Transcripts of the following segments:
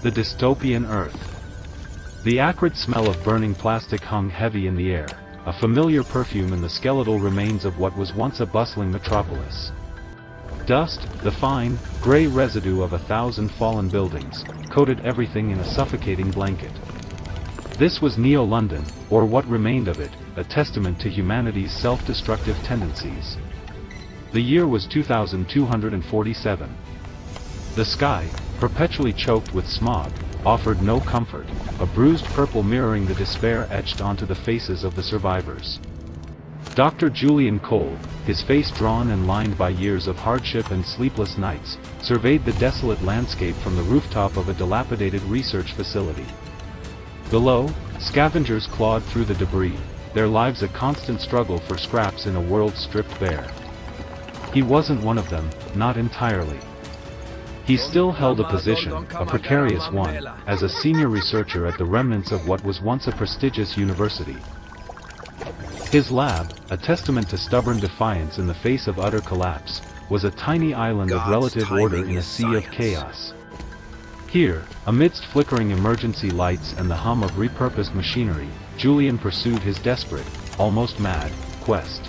The dystopian Earth. The acrid smell of burning plastic hung heavy in the air, a familiar perfume in the skeletal remains of what was once a bustling metropolis. Dust, the fine, gray residue of 1,000 fallen buildings, coated everything in a suffocating blanket. This was Neo-London, or what remained of it, a testament to humanity's self-destructive tendencies. The year was 2247. The sky, perpetually choked with smog, offered no comfort, a bruised purple mirroring the despair etched onto the faces of the survivors. Dr. Julian Cole, his face drawn and lined by years of hardship and sleepless nights, surveyed the desolate landscape from the rooftop of a dilapidated research facility. Below, scavengers clawed through the debris, their lives a constant struggle for scraps in a world stripped bare. He wasn't one of them, not entirely. He still held a position, a precarious one, as a senior researcher at the remnants of what was once a prestigious university. His lab, a testament to stubborn defiance in the face of utter collapse, was a tiny island of relative order in a sea of chaos. Here, amidst flickering emergency lights and the hum of repurposed machinery, Julian pursued his desperate, almost mad, quest.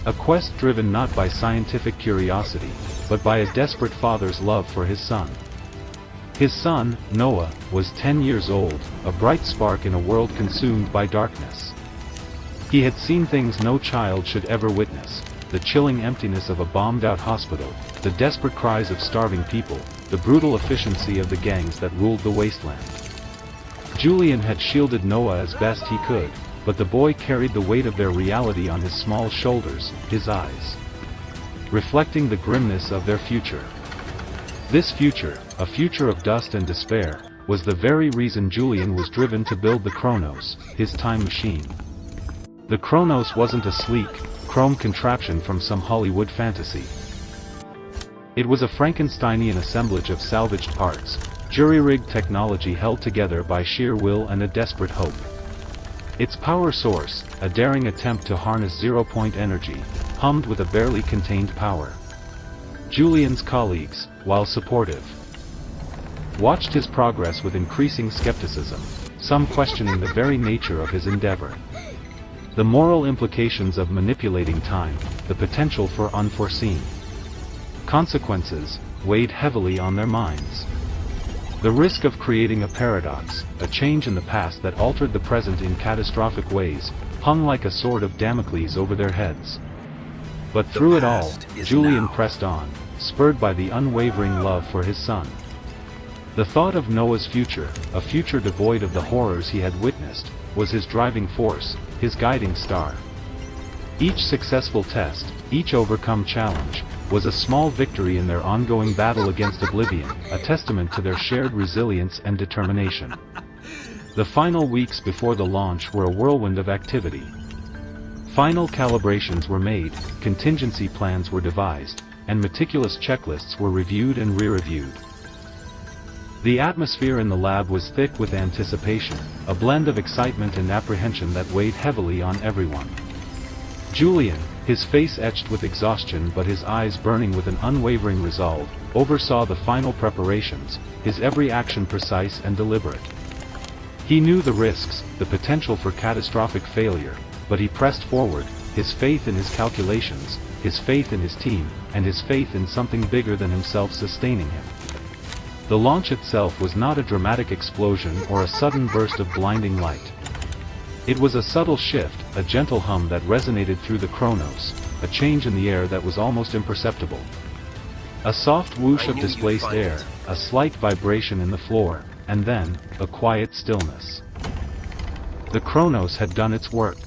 A quest driven not by scientific curiosity, but by a desperate father's love for his son. His son, Noah, was 10 years old, a bright spark in a world consumed by darkness. He had seen things no child should ever witness: the chilling emptiness of a bombed-out hospital, the desperate cries of starving people, the brutal efficiency of the gangs that ruled the wasteland. Julian had shielded Noah as best he could, but the boy carried the weight of their reality on his small shoulders, his eyes reflecting the grimness of their future. This future, a future of dust and despair, was the very reason Julian was driven to build the Chronos, his time machine. The Chronos wasn't a sleek, chrome contraption from some Hollywood fantasy. It was a Frankensteinian assemblage of salvaged parts, jury-rigged technology held together by sheer will and a desperate hope. Its power source, a daring attempt to harness zero-point energy, hummed with a barely contained power. Julian's colleagues, while supportive, watched his progress with increasing skepticism, some questioning the very nature of his endeavor. The moral implications of manipulating time, the potential for unforeseen consequences, weighed heavily on their minds. The risk of creating a paradox, a change in the past that altered the present in catastrophic ways, hung like a sword of Damocles over their heads. But through it all, Julian pressed on, spurred by the unwavering love for his son. The thought of Noah's future, a future devoid of the horrors he had witnessed, was his driving force, his guiding star. Each successful test, each overcome challenge, was a small victory in their ongoing battle against oblivion, a testament to their shared resilience and determination. The final weeks before the launch were a whirlwind of activity. Final calibrations were made, contingency plans were devised, and meticulous checklists were reviewed and re-reviewed. The atmosphere in the lab was thick with anticipation, a blend of excitement and apprehension that weighed heavily on everyone. Julian, his face etched with exhaustion but his eyes burning with an unwavering resolve, oversaw the final preparations, his every action precise and deliberate. He knew the risks, the potential for catastrophic failure, but he pressed forward, his faith in his calculations, his faith in his team, and his faith in something bigger than himself sustaining him. The launch itself was not a dramatic explosion or a sudden burst of blinding light. It was a subtle shift, a gentle hum that resonated through the Chronos, a change in the air that was almost imperceptible. A soft whoosh of displaced air, a slight vibration in the floor, and then, a quiet stillness. The Chronos had done its work.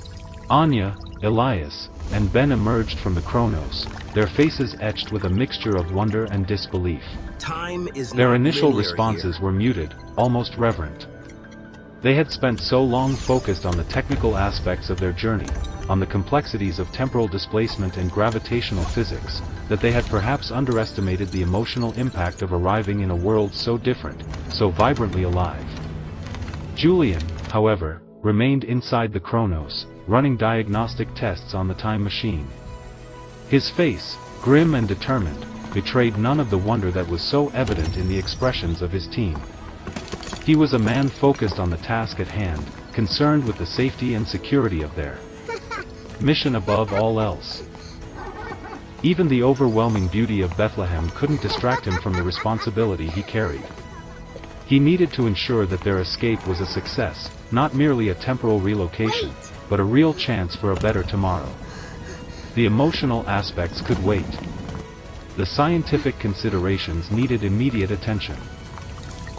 Anya, Elias, and Ben emerged from the Chronos, their faces etched with a mixture of wonder and disbelief. Their initial responses were muted, almost reverent. They had spent so long focused on the technical aspects of their journey, on the complexities of temporal displacement and gravitational physics, that they had perhaps underestimated the emotional impact of arriving in a world so different, so vibrantly alive. Julian, however, remained inside the Chronos, running diagnostic tests on the time machine. His face, grim and determined, betrayed none of the wonder that was so evident in the expressions of his team. He was a man focused on the task at hand, concerned with the safety and security of their mission above all else. Even the overwhelming beauty of Bethlehem couldn't distract him from the responsibility he carried. He needed to ensure that their escape was a success, not merely a temporal relocation, but a real chance for a better tomorrow. The emotional aspects could wait. The scientific considerations needed immediate attention.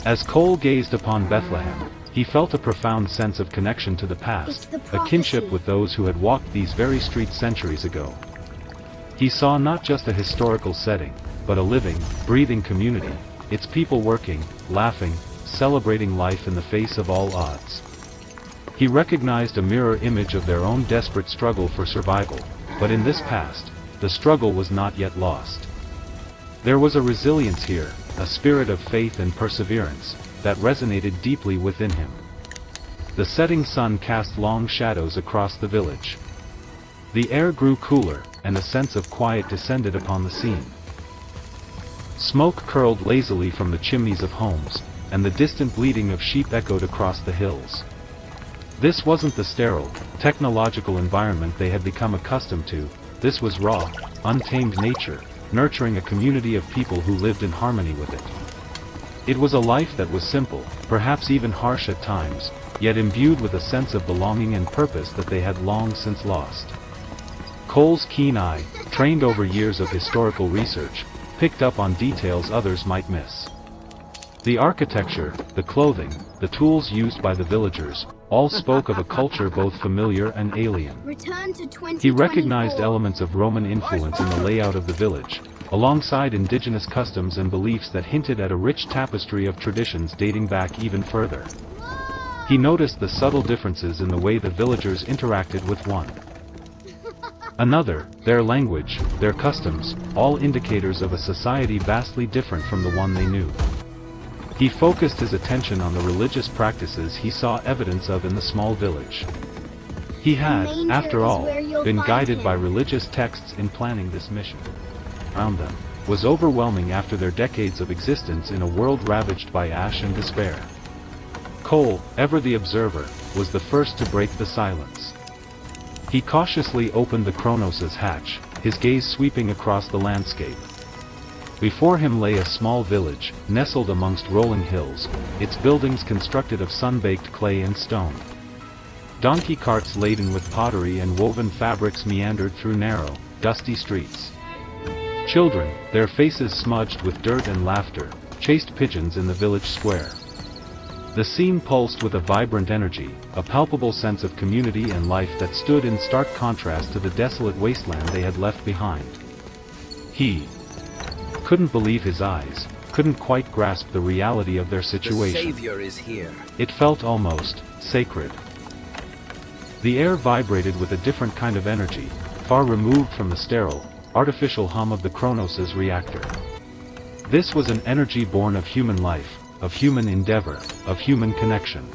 As Cole gazed upon Bethlehem, he felt a profound sense of connection to the past, a kinship with those who had walked these very streets centuries ago. He saw not just a historical setting, but a living, breathing community, its people working, laughing, celebrating life in the face of all odds. He recognized a mirror image of their own desperate struggle for survival, but in this past, the struggle was not yet lost. There was a resilience here, a spirit of faith and perseverance, that resonated deeply within him. The setting sun cast long shadows across the village. The air grew cooler, and a sense of quiet descended upon the scene. Smoke curled lazily from the chimneys of homes, and the distant bleating of sheep echoed across the hills. This wasn't the sterile, technological environment they had become accustomed to. This was raw, untamed nature, nurturing a community of people who lived in harmony with it. It was a life that was simple, perhaps even harsh at times, yet imbued with a sense of belonging and purpose that they had long since lost. Cole's keen eye, trained over years of historical research, picked up on details others might miss. The architecture, the clothing, the tools used by the villagers, all spoke of a culture both familiar and alien. He recognized elements of Roman influence in the layout of the village, alongside indigenous customs and beliefs that hinted at a rich tapestry of traditions dating back even further. He noticed the subtle differences in the way the villagers interacted with one another, their language, their customs, all indicators of a society vastly different from the one they knew. He focused his attention on the religious practices he saw evidence of in the small village. He had, after all, been guided by religious texts in planning this mission. Around them was overwhelming after their decades of existence in a world ravaged by ash and despair. Cole, ever the observer, was the first to break the silence. He cautiously opened the Kronos' hatch, his gaze sweeping across the landscape. Before him lay a small village, nestled amongst rolling hills, its buildings constructed of sun-baked clay and stone. Donkey carts laden with pottery and woven fabrics meandered through narrow, dusty streets. Children, their faces smudged with dirt and laughter, chased pigeons in the village square. The scene pulsed with a vibrant energy, a palpable sense of community and life that stood in stark contrast to the desolate wasteland they had left behind. He couldn't believe his eyes, couldn't quite grasp the reality of their situation. The Savior is here. It felt almost sacred. The air vibrated with a different kind of energy, far removed from the sterile, artificial hum of the Kronos' reactor. This was an energy born of human life, of human endeavor, of human connection.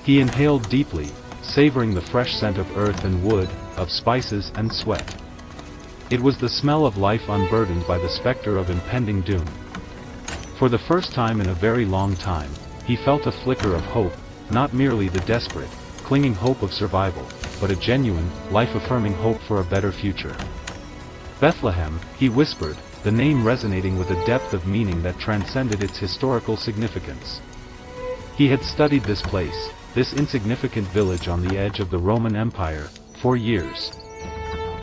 He inhaled deeply, savoring the fresh scent of earth and wood, of spices and sweat. It was the smell of life unburdened by the specter of impending doom. For the first time in a very long time, he felt a flicker of hope, not merely the desperate, clinging hope of survival, but a genuine, life-affirming hope for a better future. Bethlehem, he whispered, the name resonating with a depth of meaning that transcended its historical significance. He had studied this place, this insignificant village on the edge of the Roman Empire, for years.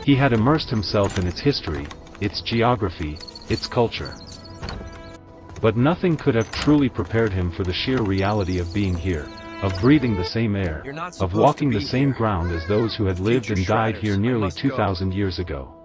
He had immersed himself in its history, its geography, its culture. But nothing could have truly prepared him for the sheer reality of being here, of breathing the same air, of walking the same ground as those who had lived and died here nearly 2,000 years ago.